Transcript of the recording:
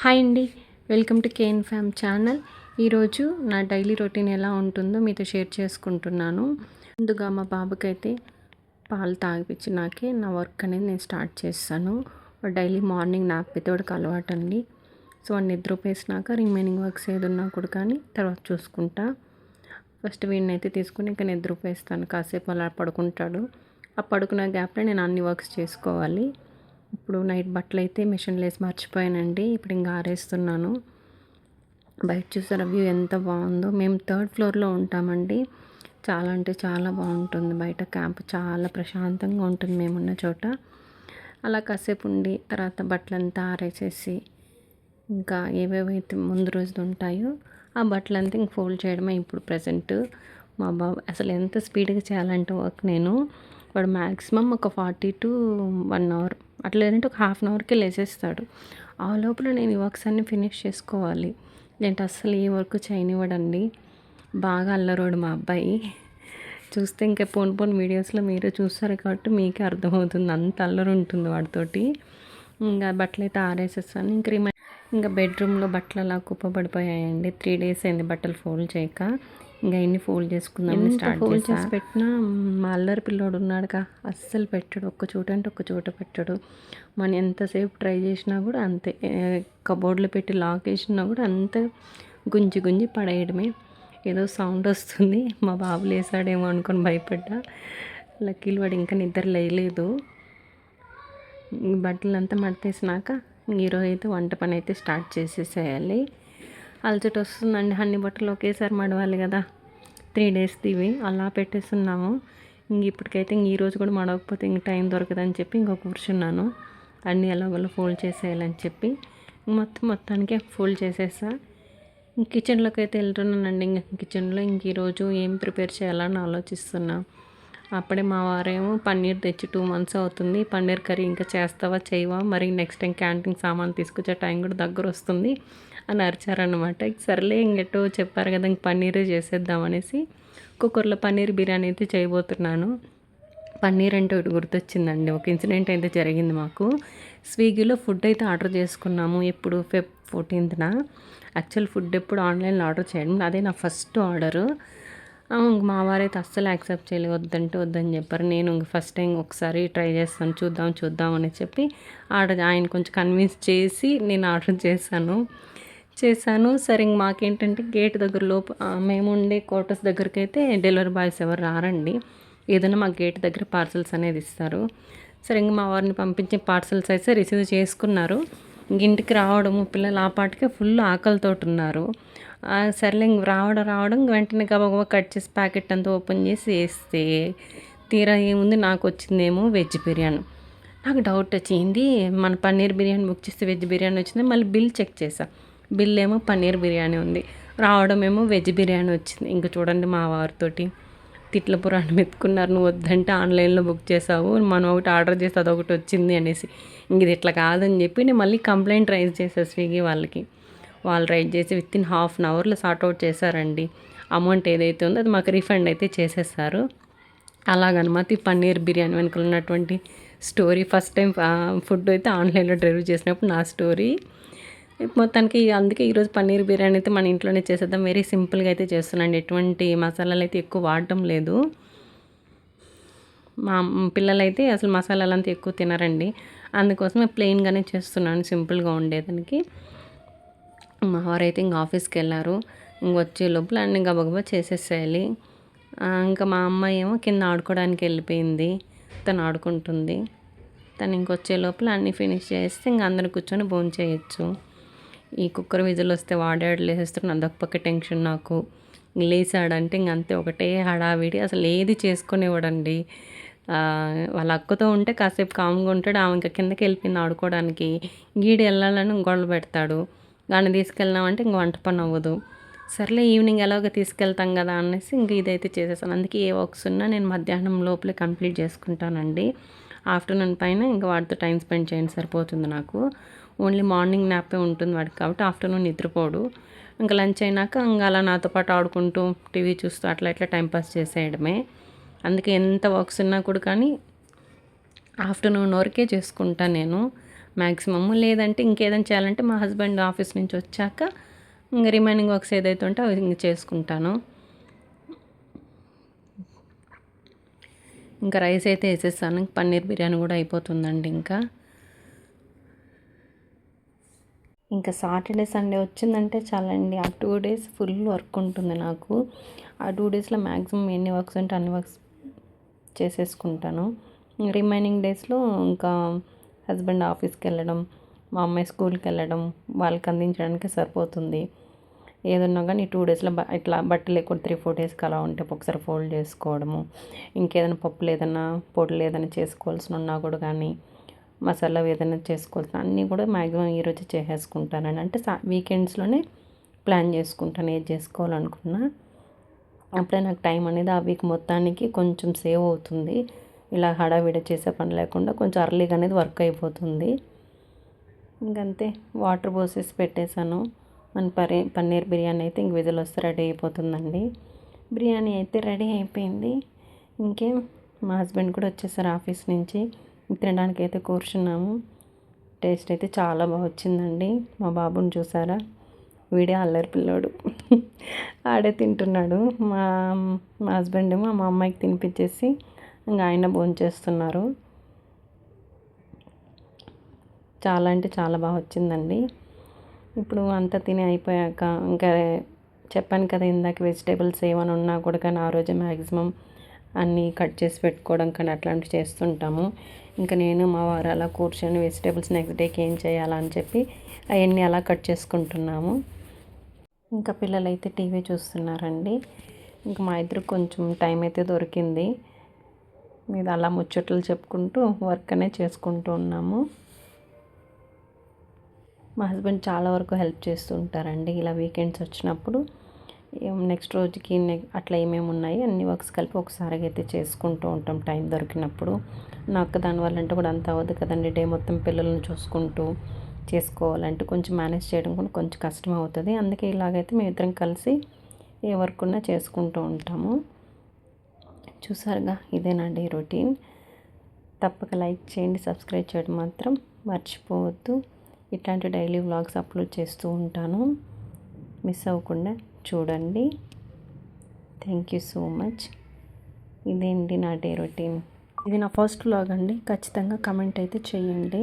Hi అండి. Welcome to KN fam channel. ఈరోజు నా డైలీ రొటీన్ ఎలా ఉంటుందో మీతో షేర్ చేసుకుంటున్నాను. ముందుగా మా బాబుకైతే పాలు తాగిపించినాకే నా వర్క్ అనేది నేను స్టార్ట్ చేస్తాను. డైలీ మార్నింగ్ నాప్ వితౌట్కి అలవాటు అండి. సో వాడిని నిద్రపోసినాక రిమైనింగ్ వర్క్స్ ఏదున్నా కూడా కానీ తర్వాత చూసుకుంటా. ఫస్ట్ వీడిని అయితే తీసుకుని ఇంకా నిద్రపోయిస్తాను. కాసేపు అలా పడుకుంటాడు. ఆ పడుకున్న గ్యాప్లో నేను అన్ని వర్క్స్ చేసుకోవాలి. ఇప్పుడు నైట్ బట్టలు అయితే మిషన్లో వేసి మర్చిపోయానండి. ఇప్పుడు ఇంకా ఆరేస్తున్నాను. బయట చూసారా వ్యూ ఎంత బాగుందో. మేము 3rd ఫ్లోర్లో ఉంటామండి. చాలా అంటే చాలా బాగుంటుంది. బయట క్యాంప్ చాలా ప్రశాంతంగా ఉంటుంది మేమున్న చోట. అలా కాసేపు ఉండి తర్వాత బట్టలంతా ఆరేసేసి ఇంకా ఏవేవైతే ముందు రోజులు ఉంటాయో ఆ బట్టలంతా ఇంక ఫోల్డ్ చేయడమే ఇప్పుడు ప్రజెంట్. మా బాబు అసలు ఎంత స్పీడ్గా చేయాలంటే వర్క్ నేను వాడు మ్యాక్సిమం ఒక 40 to 1 hour అట్లా లేదంటే ఒక హాఫ్ అన్ అవర్కే లేచేస్తాడు. ఆ లోపల నేను ఈ వర్క్స్ అన్నీ ఫినిష్ చేసుకోవాలి. లేదంటే అస్సలు ఏ వర్క్ చేయనివ్వడండి. బాగా అల్లరోడు మా అబ్బాయి. చూస్తే ఇంకా పోను వీడియోస్లో మీరు చూస్తారు కాబట్టి మీకే అర్థమవుతుంది. అంత అల్లరి ఉంటుంది వాడితోటి. ఇంకా బట్టలు అయితే ఆరేసేస్తాను. ఇంకా బెడ్రూమ్లో బట్టలు అలా కుప్పబడిపోయాయండి. 3 days అయింది బట్టలు ఫోల్డ్ చేయక. ఇంకా ఎన్ని ఫోల్డ్ చేసుకుందామని స్టార్ట్ ఫోల్డ్ చేసి పెట్టినా మా అల్లరి పిల్లోడు ఉన్నాడుగా, అస్సలు పెట్టడు. ఒక్క చోట అంటే ఒక్క చోట పెట్టడు. మనం ఎంతసేపు ట్రై చేసినా కూడా అంతే. కబోర్డ్లో పెట్టి లాక్ వేసినా కూడా అంత గుంజి గుంజి పడేయడమే. ఏదో సౌండ్ వస్తుంది. మా బాబు లేసాడేమో అనుకొని భయపడ్డా. లక్కీలు వాడు ఇంకా నిద్ర లేయలేదు. బట్టలంతా మడతేసినాక ఈరోజు అయితే వంట పని అయితే స్టార్ట్ చేసేసేయాలి. అలసట వస్తుందండి. అన్ని బట్టలు ఒకేసారి మడవాలి కదా. 3 days ఇవి అలా పెట్టేస్తున్నాము. ఇప్పటికైతే ఈరోజు కూడా మడవకపోతే ఇంక టైం దొరకదని చెప్పి ఇంకో కూర్చున్నాను. అన్నీ ఎలాగోలా ఫోల్డ్ చేసేయాలని చెప్పి మొత్తానికి ఫోల్డ్ చేసేసా. కిచెన్లోకి అయితే వెళ్తున్నానండి. కిచెన్లో ఈరోజు ఏం ప్రిపేర్ చేయాలని ఆలోచిస్తున్నా. అప్పుడే మా వారేమో పన్నీర్ తెచ్చి 2 months అవుతుంది. పన్నీర్ కర్రీ ఇంకా చేస్తావా చేయవా, మరి నెక్స్ట్ టైం క్యాంటీన్ సామాన్ తీసుకొచ్చే టైం కూడా దగ్గర వస్తుంది అని అరిచారనమాట. సర్లే ఇంకెటో చెప్పారు కదా, ఇంక పన్నీరే చేసేద్దామనేసి కుక్కర్లో పన్నీర్ బిర్యానీ అయితే చేయబోతున్నాను. పన్నీర్ అంటే ఒకటి గుర్తొచ్చిందండి. ఒక ఇన్సిడెంట్ అయితే జరిగింది మాకు. స్విగ్గీలో ఫుడ్ అయితే ఆర్డర్ చేసుకున్నాము. ఎప్పుడు Feb 14th. యాక్చువల్ ఫుడ్ ఎప్పుడు ఆన్లైన్లో ఆర్డర్ చేయడం అదే నా ఫస్ట్ ఆర్డరు. మా వారైతే అస్సలు యాక్సెప్ట్ చేయలేదు. వద్దంటే వద్దని చెప్పారు. నేను ఇంక ఫస్ట్ టైం ఒకసారి ట్రై చేస్తాను, చూద్దాం అని చెప్పి ఆయన కొంచెం కన్విన్స్ చేసి నేను ఆర్డర్ చేశాను. సరే ఇంక మాకేంటంటే గేట్ దగ్గర మేము ఉండే క్వార్టర్స్ దగ్గరికి అయితే డెలివరీ బాయ్స్ ఎవరు రారండి. ఏదైనా మా గేట్ దగ్గర పార్సల్స్ అనేది ఇస్తారు. సరే ఇంక మా వారిని పంపించే పార్సల్స్ అయితే రిసీవ్ చేసుకున్నారు. ఇంటికి రావడము పిల్లలు ఆ పాటికే ఫుల్ ఆకలితోటి ఉన్నారు. సర్లే ఇంక రావడం వెంటనే గబగబా కట్ చేసి ప్యాకెట్ అంతా ఓపెన్ చేసి వేస్తే తీరా ఏముంది, నాకు వచ్చిందేమో వెజ్ బిర్యానీ. నాకు డౌట్ వచ్చింది, మన పన్నీర్ బిర్యానీ బుక్ చేస్తే వెజ్ బిర్యానీ వచ్చింది. మళ్ళీ బిల్ చెక్ చేసా, బిల్ ఏమో పన్నీర్ బిర్యానీ ఉంది, రావడం ఏమో వెజ్ బిర్యానీ వచ్చింది. ఇంకా చూడండి మా వారితోటి తిట్ల పురాణం ఎత్తుకున్నారు. నువ్వు వద్దంటే ఆన్లైన్లో బుక్ చేసావు, మనం ఒకటి ఆర్డర్ చేస్తే అదొకటి వచ్చింది అనేసి. ఇంక ఇది ఇట్లా కాదని చెప్పి నేను మళ్ళీ కంప్లైంట్ రైజ్ చేశాను స్విగ్గీ వాళ్ళకి. వాళ్ళు రైజ్ చేసి వితిన్ హాఫ్ అన్ అవర్లో సార్ట్అవుట్ చేశారండి. అమౌంట్ ఏదైతే ఉందో అది మాకు రీఫండ్ అయితే చేసేసారు. అలాగనమాట ఈ పన్నీర్ బిర్యానీ వెనుకలు ఉన్నటువంటి స్టోరీ. ఫస్ట్ టైం ఫుడ్ అయితే ఆన్లైన్లో డెలివరీ చేసినప్పుడు నా స్టోరీ. మొత్తానికి అందుకే ఈరోజు పన్నీర్ బిర్యానీ అయితే మన ఇంట్లోనే చేసేద్దాం. వెరీ సింపుల్గా అయితే చేస్తున్నాను. ఎటువంటి మసాలాలు అయితే ఎక్కువ వాడటం లేదు. మా పిల్లలైతే అసలు మసాలాలు అంతా ఎక్కువ తినరండి. అందుకోసమే ప్లెయిన్గానే చేస్తున్నాను, సింపుల్గా ఉండేదానికి. మా వారైతే ఇంక ఆఫీస్కి వెళ్ళారు. వచ్చే లోపల అన్ని గబగబా చేసేసేయాలి. ఇంకా మా అమ్మాయి ఏమో కింద ఆడుకోవడానికి వెళ్ళిపోయింది. తను ఆడుకుంటుంది. తను ఇంకొచ్చే లోపల అన్నీ ఫినిష్ చేస్తే ఇంక అందరూ కూర్చొని భోంచేయచ్చు. ఈ కుక్కర్ విజిల్ వస్తే వాడాడు లేసేస్తున్నాడు. అదొక పక్క టెన్షన్ నాకు. లేసాడంటే ఇంక అంతే, ఒకటే హడావిడి. అసలు ఏది చేసుకునేవాడండి. వాళ్ళ అక్కతో ఉంటే కాసేపు కామ్గా ఉంటాడు. ఆమె ఇంకా కిందకి వెళ్ళిపోయింది ఆడుకోవడానికి. గీడు వెళ్ళాలని గొడవ పెడతాడు. దాన్ని తీసుకెళ్ళామంటే ఇంక వంట పని అవ్వదు. సర్లే ఈవినింగ్ ఎలాగో తీసుకెళ్తాం కదా అనేసి ఇంక ఇదైతే చేసేసాను. అందుకే ఏ వర్క్స్ ఉన్నా నేను మధ్యాహ్నం లోపలే కంప్లీట్ చేసుకుంటానండి. ఆఫ్టర్నూన్ పైన ఇంకా వాడితో టైం స్పెండ్ చేయండి సరిపోతుంది నాకు. ఓన్లీ మార్నింగ్ నాపే ఉంటుంది వాడికి, కాబట్టి ఆఫ్టర్నూన్ నిద్రపోడు. ఇంకా లంచ్ అయినాక ఇంకా అలా నాతో పాటు ఆడుకుంటూ టీవీ చూస్తూ అట్లా ఇట్లా టైంపాస్ చేసేయడమే. అందుకే ఎంత వర్క్స్ ఉన్నా కూడా కానీ ఆఫ్టర్నూన్ వరకే చేసుకుంటాను నేను. మ్యాక్సిమమ్. లేదంటే ఇంకేదైనా చేయాలంటే మా హస్బెండ్ ఆఫీస్ నుంచి వచ్చాక ఇంకా రిమైనింగ్ వర్క్స్ ఏదైతే ఉంటే అవి ఇంక చేసుకుంటాను. ఇంకా రైస్ అయితే వేసేస్తాను. పన్నీర్ బిర్యానీ కూడా అయిపోతుందండి. ఇంకా సాటర్డే సండే వచ్చిందంటే చాలండి, ఆ 2 డేస్ ఫుల్ వర్క్ ఉంటుంది నాకు. ఆ 2 డేస్లో మ్యాక్సిమం ఎన్ని వర్క్స్ ఉంటే అన్ని వర్క్స్ చేసేసుకుంటాను. రిమైనింగ్ డేస్లో ఇంకా హస్బెండ్ ఆఫీస్కి వెళ్ళడం, మా అమ్మాయి స్కూల్కి వెళ్ళడం, వాళ్ళకి అందించడానికి సరిపోతుంది. ఏదన్నా కానీ 2 డేస్లో ఇట్లా బట్టలు ఎక్కువ 3-4 డేస్కి అలా ఉంటే ఒకసారి ఫోల్డ్ చేసుకోవడము, ఇంకేదైనా పప్పులు ఏదైనా పొడులు ఏదైనా చేసుకోవాల్సిన ఉన్నా కూడా కానీ, మసాలా ఏదైనా చేసుకోవాల్సిన అన్నీ కూడా మ్యాక్సిమం ఈరోజు చేసేసుకుంటానండి. అంటే వీకెండ్స్లోనే ప్లాన్ చేసుకుంటాను ఏది చేసుకోవాలనుకున్నా. అప్పుడే నాకు టైం అనేది ఆ వీక్ మొత్తానికి కొంచెం సేవ్ అవుతుంది. ఇలా హడావిడి చేసే పని లేకుండా కొంచెం అర్లీగా అనేది వర్క్ అయిపోతుంది. ఇంకంతే, వాటర్ పోసేసి పెట్టేశాను. మన పన్నీర్ బిర్యానీ అయితే ఇంక విజిల్ వస్తే రెడీ అయిపోతుందండి. బిర్యానీ అయితే రెడీ అయిపోయింది. ఇంకేం, మా హస్బెండ్ కూడా వచ్చేసారు ఆఫీస్ నుంచి. తినడానికి అయితే కూర్చున్నాము. టేస్ట్ అయితే చాలా బాగా వచ్చిందండి. మా బాబుని చూసారా, వీడే అల్లరి పిల్లోడు. ఆడే తింటున్నాడు. మా మా హస్బెండ్ ఏమో మా అమ్మాయికి తినిపించేసి ఇంకా ఆయన భోంచేస్తున్నారు. చాలా అంటే చాలా బాగా వచ్చిందండి. ఇప్పుడు అంతా తిని అయిపోయాక ఇంకా చెప్పాను కదా ఇందాక, వెజిటేబుల్స్ ఏమైనా ఉన్నా కూడా కానీ ఆ రోజే మ్యాక్సిమం అన్నీ కట్ చేసి పెట్టుకోవడం కానీ అట్లాంటివి చేస్తుంటాము. ఇంకా నేను మా వారు అలా కూర్చొని వెజిటేబుల్స్ నెక్స్ట్ డేకి ఏం చేయాలని చెప్పి అవన్నీ అలా కట్ చేసుకుంటున్నాము. ఇంకా పిల్లలైతే టీవీ చూస్తున్నారండి. ఇంకా మా ఇద్దరు కొంచెం టైం అయితే దొరికింది. మీద అలా ముచ్చట్లు చెప్పుకుంటూ వర్క్ అనేది చేసుకుంటూ ఉన్నాము. మా హస్బెండ్ చాలా వరకు హెల్ప్ చేస్తూ ఉంటారండి. ఇలా వీకెండ్స్ వచ్చినప్పుడు నెక్స్ట్ రోజుకి అట్లా ఏమేమి ఉన్నాయి అన్ని వర్క్స్ కలిపి ఒకసారిగా అయితే చేసుకుంటూ ఉంటాం టైం దొరికినప్పుడు. నాకు దానివల్ల అంటే కూడా అంత అవ్వదు కదండి, డే మొత్తం పిల్లల్ని చూసుకుంటూ చేసుకోవాలంటే కొంచెం మేనేజ్ చేయడం కూడా కొంచెం కష్టం అవుతుంది. అందుకే ఇలాగైతే మేము ఇద్దరం కలిసి ఏ వర్క్ ఉన్నా చేసుకుంటూ ఉంటాము. చూసారుగా, ఇదేనండి రొటీన్. తప్పక లైక్ చేయండి, సబ్స్క్రైబ్ చేయడం మాత్రం మర్చిపోవద్దు. ఇట్లాంటి డైలీ వ్లాగ్స్ అప్లోడ్ చేస్తూ ఉంటాను, మిస్ అవ్వకుండా చూడండి. Thank you so much. ఇదేంటి నా డే రొటీన్. ఇది నా ఫస్ట్ వ్లాగ్ అండి. ఖచ్చితంగా కమెంట్ అయితే చేయండి.